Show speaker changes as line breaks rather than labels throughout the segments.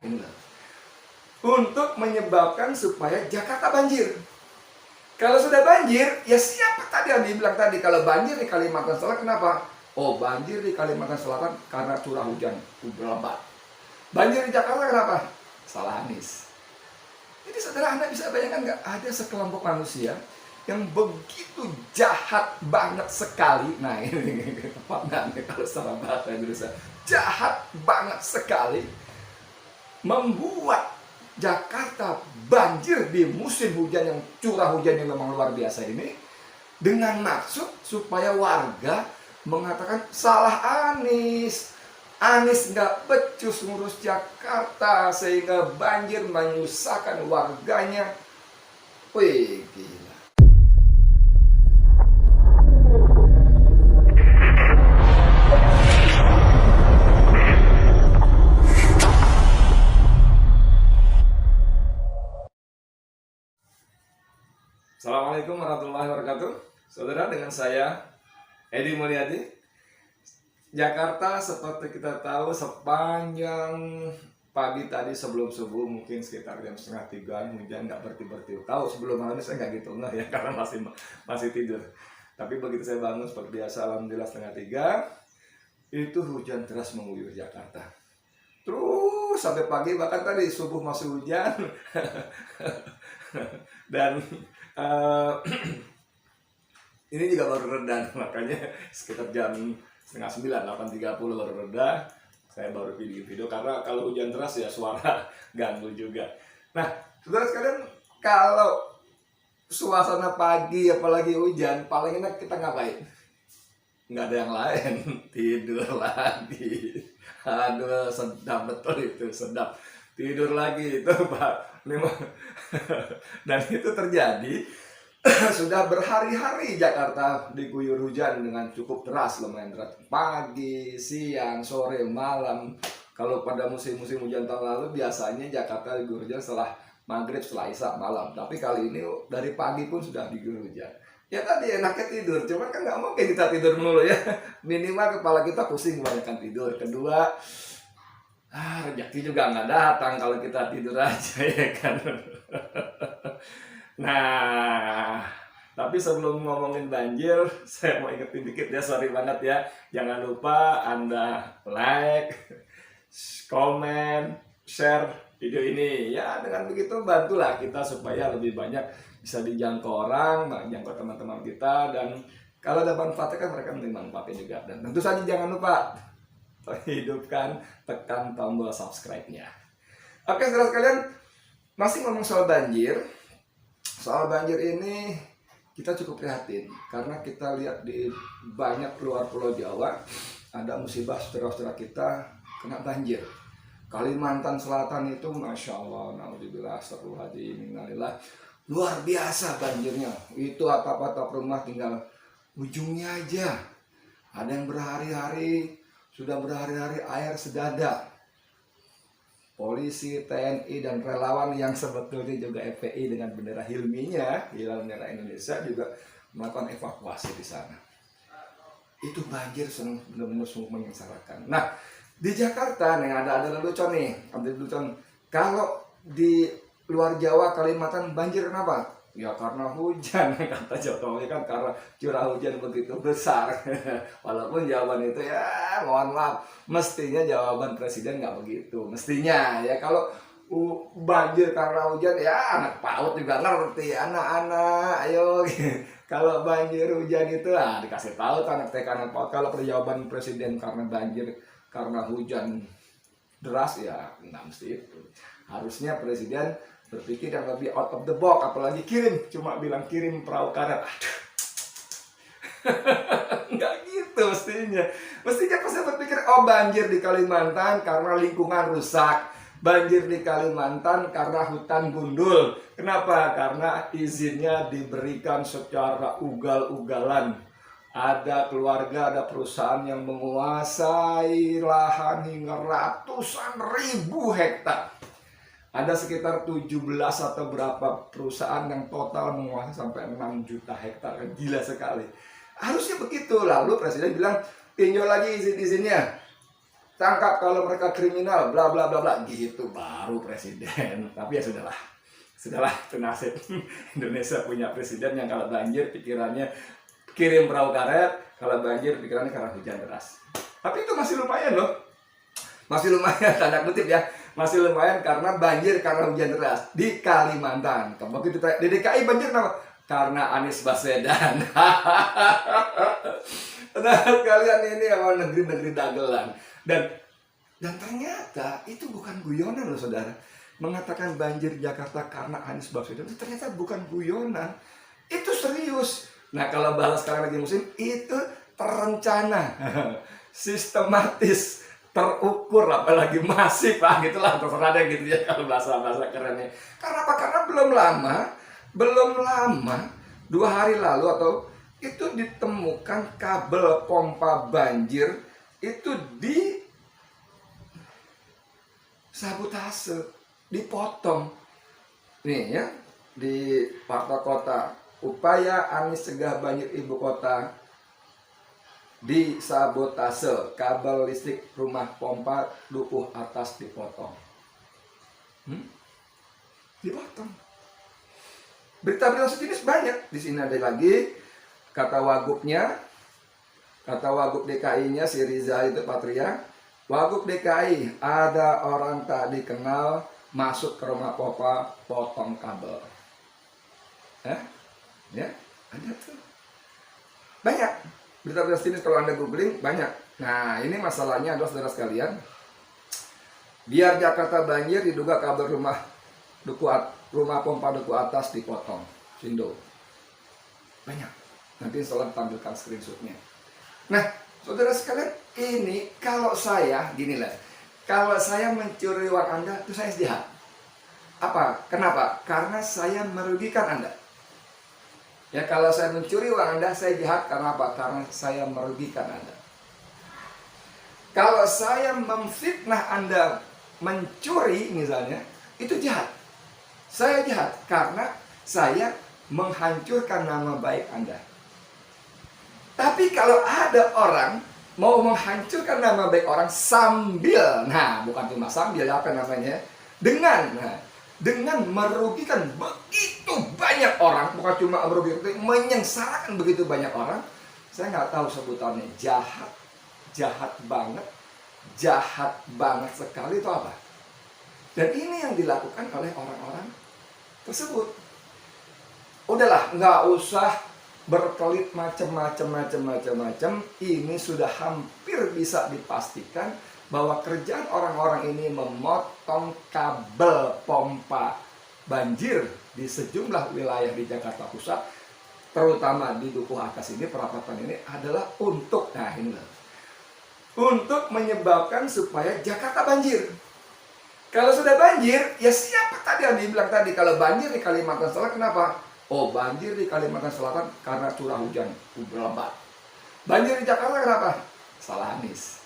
Ini loh. Untuk menyebabkan supaya Jakarta banjir. Kalau sudah banjir, ya siapa tadi yang dibilang tadi kalau banjir di Kalimantan Selatan kenapa? Oh, banjir di Kalimantan Selatan karena curah hujan lebat. Banjir di Jakarta kenapa? Salah Anies. Jadi saudara, Anda bisa bayangkan nggak ada sekelompok manusia yang begitu jahat banget sekali. Nah, ini tepat nggak kalau secara bahasa Indonesia? Jahat banget sekali membuat Jakarta banjir di musim hujan yang curah hujan yang memang luar biasa ini, dengan maksud supaya warga mengatakan salah Anies. Anies nggak becus ngurus Jakarta sehingga banjir menyusahkan warganya. Wih, gila. Assalamualaikum warahmatullahi wabarakatuh. Saudara, dengan saya Edi Mulyadi. Jakarta seperti kita tahu sepanjang pagi tadi sebelum subuh mungkin sekitar jam 2:30 hujan nggak berhenti. Tahu sebelum malam saya nggak gitu nggak ya, karena masih tidur. Tapi begitu saya bangun seperti biasa, alhamdulillah 2:30 itu hujan deras mengguyur Jakarta. Terus sampai pagi, bahkan tadi subuh masih hujan. Dan ini juga baru reda, makanya sekitar jam 8:30, 8:30 baru reda. Saya baru bikin video karena kalau hujan deras ya suara ganggu juga. Nah, saudara sekalian, kalau suasana pagi apalagi hujan, paling enak kita ngapain? Nggak ada yang lain, tidur lagi. Aduh, sedap betul itu, sedap. Tidur lagi itu Pak. Dan itu terjadi sudah berhari-hari Jakarta diguyur hujan dengan cukup deras, lumayan deras. Pagi, siang, sore, malam. Kalau pada musim-musim hujan tahun lalu biasanya Jakarta diguyur hujan setelah maghrib, setelah isya, malam. Tapi kali ini dari pagi pun sudah diguyur hujan. Ya tadi enaknya tidur, cuman kan nggak mungkin kita tidur melulu ya. Minimal kepala kita pusing kebanyakan tidur. Kedua, rezeki juga nggak datang kalau kita tidur aja ya kan. Nah, tapi sebelum ngomongin banjir, saya mau ingetin dikit ya, sorry banget ya. Jangan lupa Anda like, komen, share video ini. Ya, dengan begitu bantulah kita supaya lebih banyak bisa dijangkau orang, jangkau teman-teman kita. Dan kalau ada manfaatnya kan mereka menerima manfaatnya juga. Dan tentu saja jangan lupa hidupkan, tekan tombol subscribe-nya. Oke, saudara sekalian, masih ngomong soal banjir. Soal banjir ini kita cukup prihatin karena kita lihat di banyak luar Pulau Jawa ada musibah saudara-saudara kita kena banjir. Kalimantan Selatan itu Masya Allah, naudzubillah, astagfirullahaladzim, innalillah, luar biasa banjirnya. Itu atap-atap rumah tinggal ujungnya aja. Ada yang sudah berhari-hari air sedada. Polisi, TNI, dan relawan yang sebetulnya juga FPI dengan bendera Hilminya, bendera Indonesia, juga melakukan evakuasi di sana. Itu banjir benar-benar sungguh menyengsarakan. Nah, di Jakarta nih ada lelucon nih, kalau di luar Jawa, Kalimantan banjir kenapa? Ya karena hujan, kata Jokowi kan, karena curah hujan begitu besar. Walaupun jawaban itu ya mohon maaf, mestinya jawaban presiden nggak begitu. Mestinya ya kalau banjir karena hujan ya anak PAUD juga ngerti, anak-anak ayo. Kalau banjir hujan itu dikasih tahu anak TK, anak PAUD. Kalau jawaban presiden karena banjir karena hujan deras ya nggak mesti itu. Harusnya presiden berpikir yang lebih out of the box, apalagi cuma bilang kirim perahu karet. Aduh. Nggak gitu mestinya. Mestinya pasti berpikir, oh banjir di Kalimantan karena lingkungan rusak. Banjir di Kalimantan karena hutan gundul. Kenapa? Karena izinnya diberikan secara ugal-ugalan. Ada keluarga, ada perusahaan yang menguasai lahan hingga ratusan ribu hektar. Ada sekitar 17 atau berapa perusahaan yang total menguasai sampai 6 juta hektar. Gila sekali. Harusnya begitu. Lalu presiden bilang tinjau lagi izin-izinnya. tangkap kalau mereka kriminal, bla bla bla bla, gitu baru presiden. Tapi ya sudahlah itu nasib. Indonesia punya presiden yang kalau banjir pikirannya kirim perahu karet, kalau banjir pikirannya karena hujan deras. Tapi itu masih lumayan loh, masih lumayan tanda kutip ya, masih lumayan karena banjir karena hujan deras di Kalimantan. Begitu di DKI banjir kenapa? Karena Anies Baswedan. Nah, kalian ini emang negeri-negeri dagelan. Dan ternyata itu bukan guyonan loh saudara. Mengatakan banjir Jakarta karena Anies Baswedan itu ternyata bukan guyonan. Itu serius. Nah kalau bahas sekarang lagi musim, itu terencana, sistematis, terukur, apalagi masif lah gitulah, terserah deh gitu ya kalau bahasa-bahasa kerennya. Karena apa? Karena belum lama 2 hari lalu atau itu ditemukan kabel pompa banjir itu di sabotase, dipotong. Nih ya, di Parta Kota, upaya Anies cegah banjir ibu kota di sabotase, kabel listrik rumah pompa dukuh atas dipotong. Dipotong. Berita-berita sejenis banyak. Di sini ada lagi kata wagubnya, kata wagub DKI-nya si Riza itu Patria. Wagub DKI, ada orang tak dikenal masuk ke rumah pompa potong kabel. Ya, ada tuh. Banyak. Berita-berita sejenis kalau Anda googling banyak. Nah, ini masalahnya adalah saudara sekalian. Biar Jakarta banjir diduga kabel rumah pompa duku atas dipotong. Sindo. Banyak. Nanti setelah tampilkan screenshotnya. Nah, saudara sekalian, ini kalau saya, ginilah. Kalau saya mencuri uang Anda, itu saya jahat. Apa? Kenapa? Karena saya merugikan Anda. Ya, kalau saya mencuri uang Anda, saya jahat. Karena apa? Karena saya merugikan Anda. Kalau saya memfitnah Anda mencuri misalnya, itu jahat. Saya jahat karena saya menghancurkan nama baik Anda. Tapi kalau ada orang mau menghancurkan nama baik orang sambil, nah bukan cuma sambil, apa namanya, dengan merugikan begitu banyak orang, bukan cuma merugikan, menyengsarakan begitu banyak orang, saya nggak tahu sebutannya, jahat banget sekali itu apa. Dan ini yang dilakukan oleh orang-orang tersebut. Udahlah, nggak usah berkelit macam-macam. Ini sudah hampir bisa dipastikan bahwa kerjaan orang-orang ini memotong kabel pompa banjir di sejumlah wilayah di Jakarta Pusat, terutama di Dukuh Atas ini, perapatan ini adalah untuk, untuk menyebabkan supaya Jakarta banjir. Kalau sudah banjir, ya siapa tadi yang dibilang tadi, kalau banjir di Kalimantan Selatan kenapa? Oh, banjir di Kalimantan Selatan karena curah hujan lebat. Banjir di Jakarta kenapa? Salah Anies.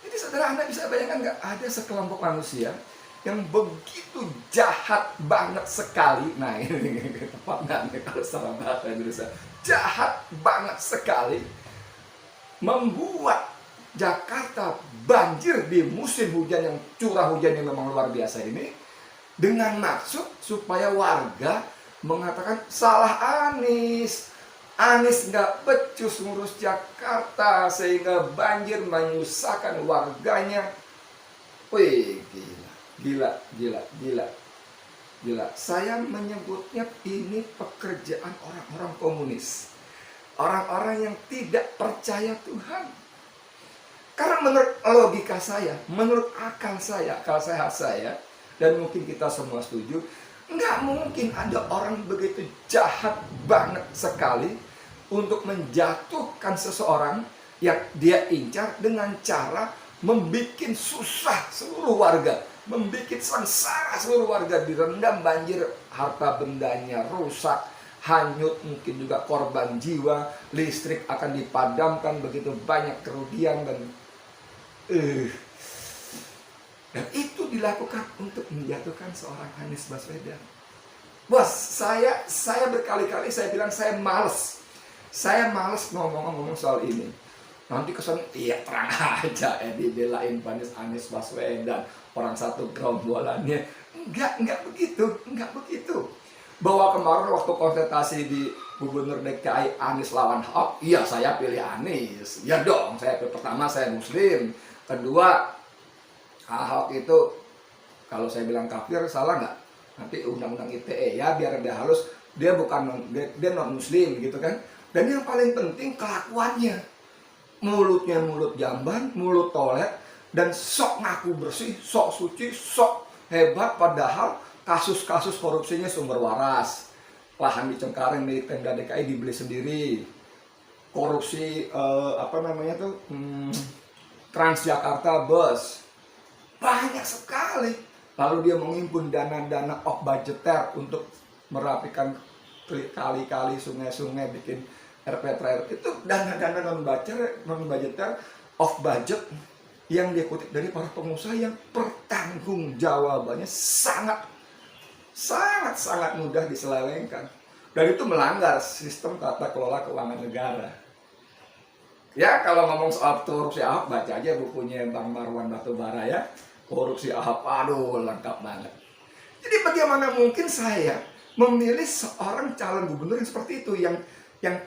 Jadi saudara, Anda bisa bayangkan nggak, ada sekelompok manusia yang begitu jahat banget sekali. Nah, ini tepat nggak nih kalau salah bahasa Indonesia? Jahat banget sekali membuat Jakarta banjir di musim hujan yang curah hujannya memang luar biasa ini, dengan maksud supaya warga mengatakan salah Anies nggak becus ngurus Jakarta sehingga banjir menyusahkan warganya. Wih, gila. Saya menyebutnya ini pekerjaan orang-orang komunis, orang-orang yang tidak percaya Tuhan. Karena menurut logika saya, menurut akal sehat saya, dan mungkin kita semua setuju, nggak mungkin ada orang begitu jahat banget sekali untuk menjatuhkan seseorang yang dia incar dengan cara membuat susah seluruh warga, membuat sengsara seluruh warga, direndam banjir, harta bendanya rusak, hanyut, mungkin juga korban jiwa, listrik akan dipadamkan, begitu banyak kerugian dan itu dilakukan untuk menjatuhkan seorang Anies Baswedan. Bos, saya berkali-kali saya bilang saya males ngomong soal ini. nanti kesannya iya terang aja dibelain Anies Baswedan, orang satu gerombolannya. Enggak begitu, bahwa kemarin waktu konsultasi di Gubernur DKI Anies lawan Ahok, iya saya pilih Anies, ya dong, pertama saya Muslim, kedua Ahok itu kalau saya bilang kafir salah nggak? Nanti undang-undang ITE ya biar dia halus, dia non Muslim gitu kan. Dan yang paling penting kelakuannya, mulutnya mulut jamban, mulut tolek, dan sok ngaku bersih, sok suci, sok hebat, padahal kasus-kasus korupsinya sumber waras. Lahan di Cengkareng milik Pemda DKI dibeli sendiri. Korupsi Transjakarta bus. Banyak sekali. Lalu dia mengimpun dana-dana off budgeter untuk merapikan kali-kali, sungai-sungai, bikin RPTRA. Itu dana-dana non budgeter off budget yang dia kutip dari para pengusaha yang pertanggungjawabannya sangat mudah diselewengkan, dan itu melanggar sistem tata kelola keuangan negara. Ya kalau ngomong soal korupsi Ahok, baca aja bukunya Bang Marwan Batubara ya, korupsi Ahok, aduh lengkap banget. Jadi bagaimana mungkin saya memilih seorang calon gubernur yang seperti itu, yang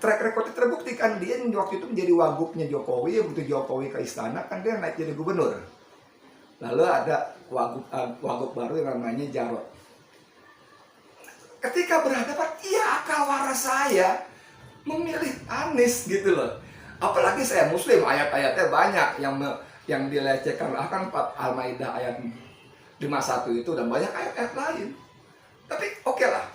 track recordnya terbuktikan. Dia waktu itu menjadi wagubnya Jokowi, begitu Jokowi ke istana kan dia naik jadi gubernur. Lalu ada wagub baru yang namanya Jarot. Ketika berhadapan, iya akal waras saya memilih Anies gitu loh. Apalagi saya Muslim, ayat-ayatnya banyak yang dilecehkan, kan Al-Maidah ayat 51 itu, dan banyak ayat-ayat lain. Tapi oke lah,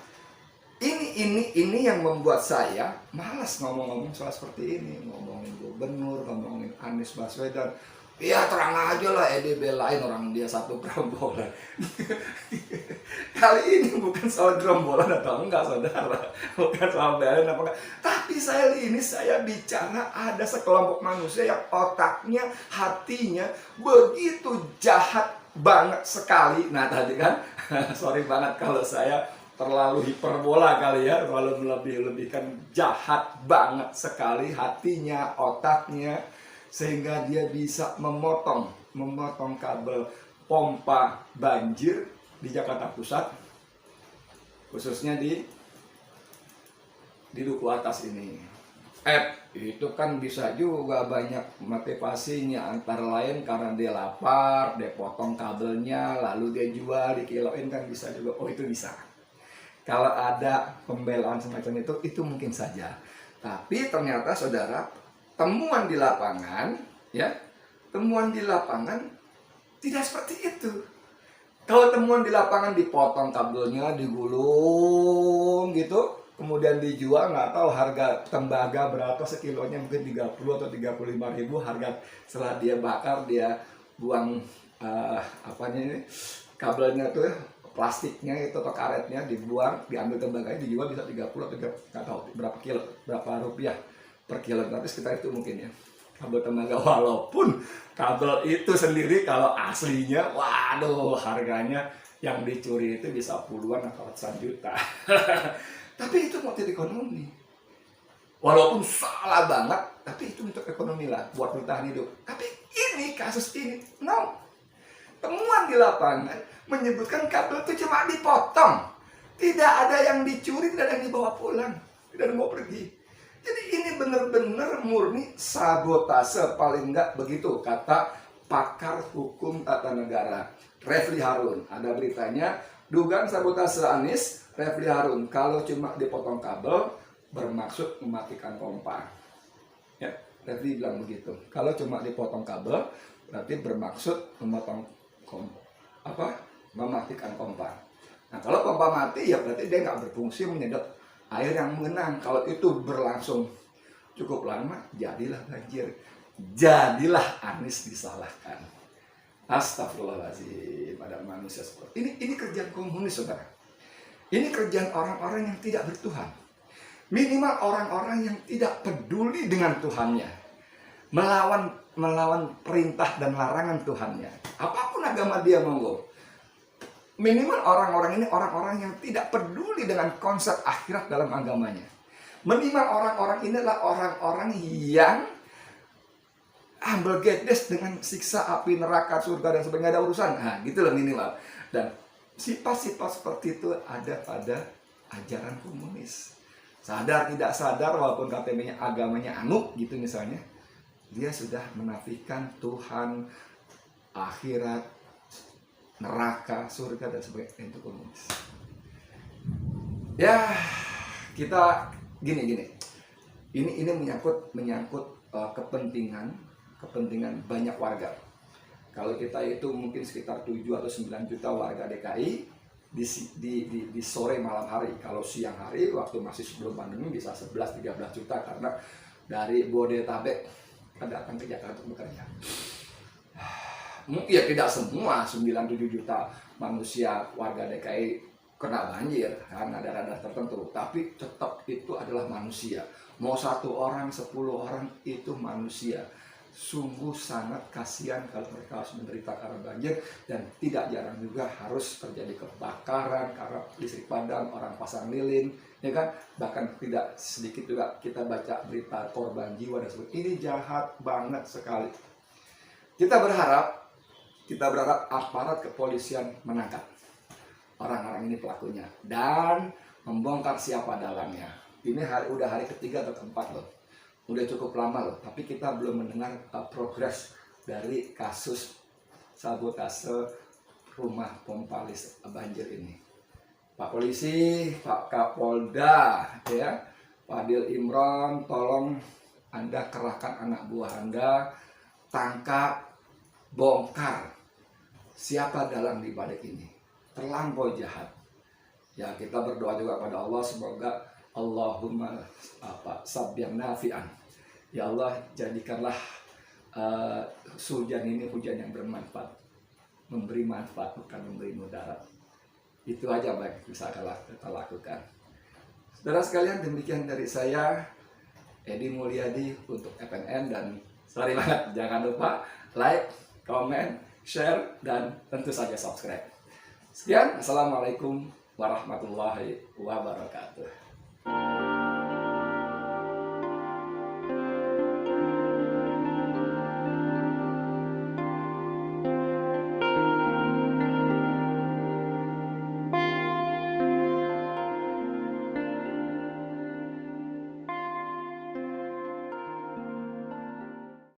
ini yang membuat saya malas ngomong-ngomong soal seperti ini, ngomongin gubernur, ngomongin Anies Baswedan. Ya terang aja lah, belain orang dia satu gerombolan. Kali ini bukan soal gerombolan atau enggak saudara, bukan soal belain apa enggak, tapi saya bicara ada sekelompok manusia yang otaknya, hatinya begitu jahat banget sekali. Nah tadi kan, sorry banget kalau saya terlalu hiperbola kali ya, terlalu melebih-lebihkan, jahat banget sekali hatinya, otaknya, sehingga dia bisa memotong kabel pompa banjir di Jakarta Pusat, khususnya di Duku Atas ini. Itu kan bisa juga banyak motivasinya, antara lain karena dia lapar, dia potong kabelnya, lalu dia jual, dikiloin kan bisa juga. Oh itu bisa. Kalau ada pembelaan semacam itu mungkin saja. Tapi ternyata saudara, temuan di lapangan tidak seperti itu. Kalau temuan di lapangan dipotong kabelnya, digulung gitu, kemudian dijual, nggak tahu harga tembaga berapa sekilonya, mungkin 30 atau 35 ribu harga. Setelah dia bakar, dia buang kabelnya tuh, plastiknya itu atau karetnya dibuang, diambil tembaganya, dijual bisa 30 atau nggak tahu berapa rupiah per kilo, tapi sekitar itu mungkin ya kabel tembaga. Walaupun kabel itu sendiri kalau aslinya, waduh harganya yang dicuri itu bisa puluhan atau ratusan juta. Tapi itu motif ekonomi. Walaupun salah banget, tapi itu untuk ekonomi lah, buat bertahan hidup. Tapi ini kasus ini, no. Temuan di lapangan menyebutkan kabel itu cuma dipotong, tidak ada yang dicuri, tidak ada yang dibawa pulang, tidak ada yang mau pergi. Jadi ini benar-benar murni sabotase, paling enggak begitu kata pakar hukum tata negara Refli Harun. Ada beritanya, dugaan sabotase Anies, Refli Harun, kalau cuma dipotong kabel bermaksud mematikan pompa. Ya, Refli bilang begitu. Kalau cuma dipotong kabel berarti bermaksud mematikan pompa. Nah kalau pompa mati ya berarti dia nggak berfungsi menyedot air yang mengenang. Kalau itu berlangsung cukup lama, jadilah banjir, jadilah Anies disalahkan. Astagfirullahaladzim, pada manusia seperti ini kerjaan komunis saudara. Ini kerjaan orang-orang yang tidak bertuhan. Minimal orang-orang yang tidak peduli dengan Tuhannya, melawan perintah dan larangan Tuhannya, apapun agama dia monggo. Minimal orang-orang ini orang-orang yang tidak peduli dengan konsep akhirat dalam agamanya. Minimal orang-orang ini adalah orang-orang yang humble Gades dengan siksa api neraka surga dan sebagainya, ada urusan. Nah gitu loh minimal. Dan sifat-sifat seperti itu ada pada ajaran komunis. Sadar tidak sadar, walaupun KTP-nya agamanya anu gitu misalnya, dia sudah menafikan Tuhan, akhirat, neraka, surga dan sebagainya. Itu komunis. Ya, kita gini. Ini menyangkut kepentingan banyak warga. Kalau kita itu mungkin sekitar 7 atau 9 juta warga DKI di sore malam hari. Kalau siang hari waktu masih sebelum pandemi bisa 11-13 juta karena dari Bodetabek datang ke Jakarta untuk bekerja. Ya tidak semua 9-7 juta manusia warga DKI kena banjir karena ada radar tertentu, tapi tetap itu adalah manusia. Mau 1 orang, 10 orang itu manusia. Sungguh sangat kasihan kalau mereka harus menderita karena banjir, dan tidak jarang juga harus terjadi kebakaran karena listrik padam, orang pasang lilin, ya kan? Bahkan tidak sedikit juga kita baca berita korban jiwa dan sebagainya. Ini jahat banget sekali. Kita berharap aparat kepolisian menangkap orang-orang ini pelakunya dan membongkar siapa dalangnya. Ini udah hari ketiga atau keempat loh, udah cukup lama loh, tapi kita belum mendengar progres dari kasus sabotase rumah pompa listrik banjir ini. Pak Polisi, Pak Kapolda, ya, Fadil Imron, tolong Anda kerahkan anak buah Anda, tangkap, bongkar siapa dalang di balik ini. Terlampau jahat. Ya, kita berdoa juga pada Allah, semoga Allahumma sabyan nafi'an. Ya Allah, jadikanlah hujan ini hujan yang bermanfaat, memberi manfaat bukan memberi mudarat. Itu aja baik bisa kita lakukan. Saudara sekalian, demikian dari saya, Edi Mulyadi untuk FNN, dan sorry banget, jangan lupa like, comment, share, dan tentu saja subscribe. Sekian, assalamualaikum warahmatullahi wabarakatuh.